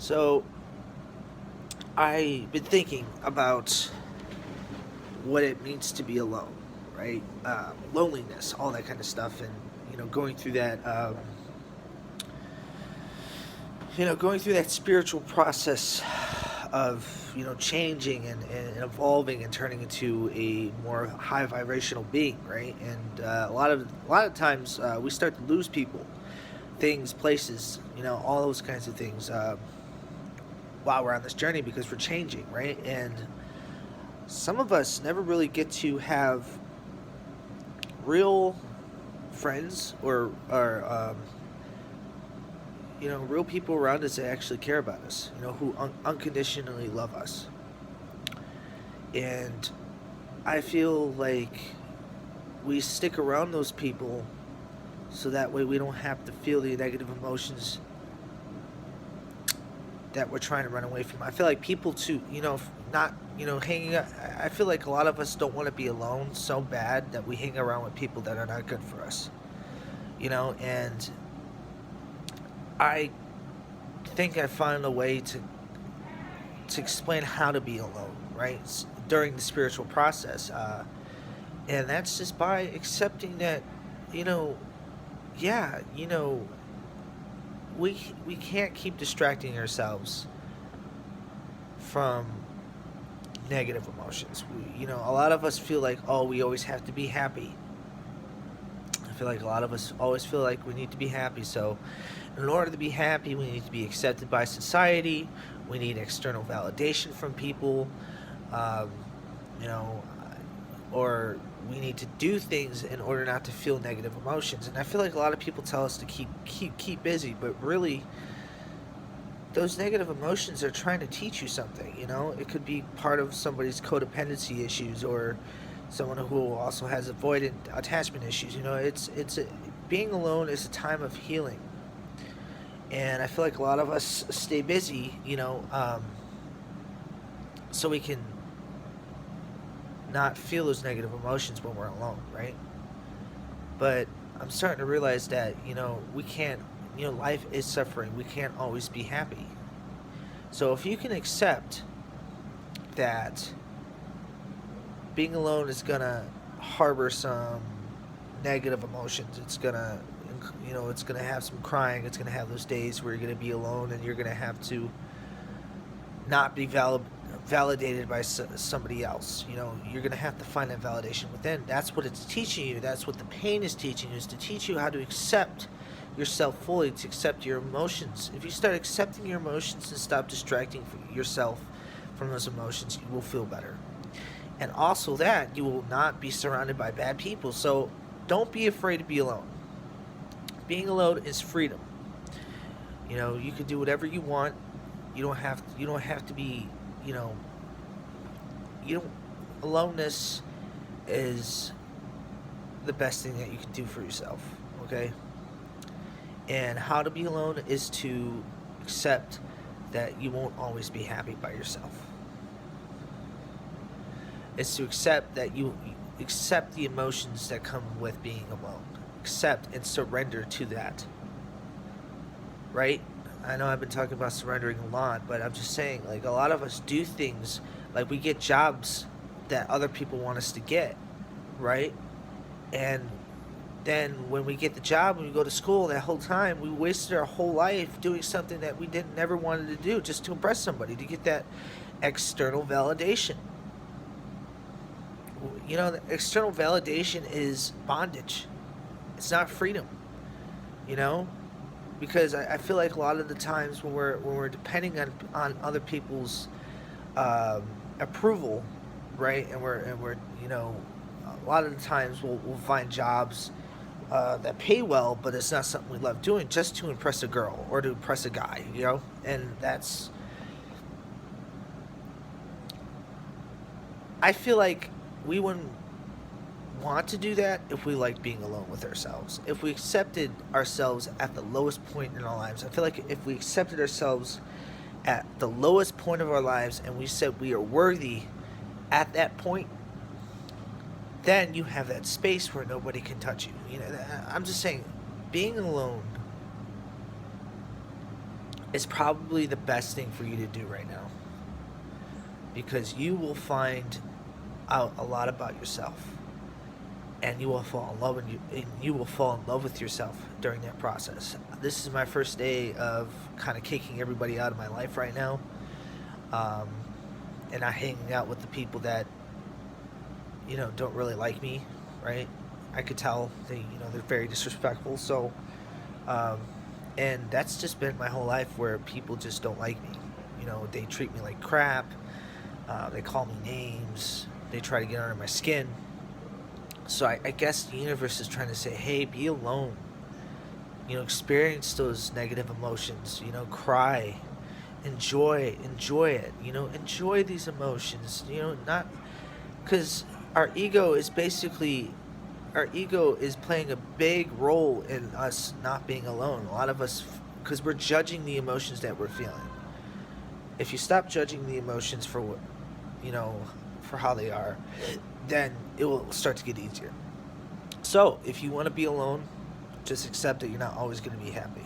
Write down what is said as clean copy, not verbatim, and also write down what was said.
So I've been thinking about what it means to be alone, right? Loneliness, all that kind of stuff, and going through that, going through that spiritual process of changing and evolving and turning into a more high vibrational being, right? And a lot of times we start to lose people, things, places, all those kinds of things. While we're on this journey because we're changing, right? And some of us never really get to have real friends or real people around us that actually care about us, who unconditionally love us. And I feel like we stick around those people so that way we don't have to feel the negative emotions that we're trying to run away from. I feel like people too, not, hanging out. I feel like a lot of us don't want to be alone so bad that we hang around with people that are not good for us, and I think I found a way to explain how to be alone, right? During the spiritual process. And that's just by accepting that, you know, yeah, we can't keep distracting ourselves from negative emotions. A lot of us feel like, oh, we always have to be happy. I feel like a lot of us always feel like we need to be happy. So, in order to be happy, we need to be accepted by society. We need external validation from people, um, you know, or we need to do things in order not to feel negative emotions. And I feel like a lot of people tell us to keep busy, but really, those negative emotions are trying to teach you something. It could be part of somebody's codependency issues or someone who also has avoidant attachment issues. Being alone is a time of healing, and I feel like a lot of us stay busy, so we can not feel those negative emotions when we're alone, right? But I'm starting to realize that we can't. Life is suffering. We can't always be happy. So if you can accept that being alone is gonna harbor some negative emotions. It's gonna have some crying. It's gonna have those days where you're gonna be alone and you're gonna have to not be validated by somebody else. You're gonna have to find that validation within. That's what it's teaching you. That's what the pain is teaching you. Is to teach you how to accept yourself fully, to accept your emotions. If you start accepting your emotions and stop distracting yourself from those emotions, you will feel better. And also that you will not be surrounded by bad people. So don't be afraid to be alone. Being alone is freedom. You can do whatever you want. You don't have to be, you know, you don't aloneness is the best thing that you can do for yourself, okay? And how to be alone is to accept that you won't always be happy by yourself. It's to accept that you accept the emotions that come with being alone. Accept and surrender to that. Right? I know I've been talking about surrendering a lot, but I'm just saying, like, a lot of us do things, like, we get jobs that other people want us to get, right? And then when we get the job and we go to school, that whole time we wasted our whole life doing something that we didn't never wanted to do, just to impress somebody, to get that external validation. The external validation is bondage. It's not freedom. You know, because I feel like a lot of the times when we're depending on other people's approval, right? And we're a lot of the times we'll find jobs that pay well, but it's not something we love doing just to impress a girl or to impress a guy, and that's. I feel like we wouldn't want to do that if we like being alone with ourselves. If we accepted ourselves at the lowest point in our lives, I feel like if we accepted ourselves at the lowest point of our lives and we said we are worthy at that point, then you have that space where nobody can touch you. I'm just saying, being alone is probably the best thing for you to do right now, because you will find out a lot about yourself, and you will fall in love and you will fall in love with yourself during that process. This is my first day of kind of kicking everybody out of my life right now, um, and not hanging out with the people that don't really like me, right? I could tell they're very disrespectful. So, um, and that's just been my whole life where people just don't like me. They treat me like crap. They call me names. They try to get under my skin. So I guess the universe is trying to say, hey, be alone. Experience those negative emotions. Cry, enjoy it. Enjoy these emotions. Not because our ego is playing a big role in us not being alone. A lot of us, because we're judging the emotions that we're feeling. If you stop judging the emotions for what, you know, for how they are, then it will start to get easier. So, if you want to be alone, just accept that you're not always going to be happy.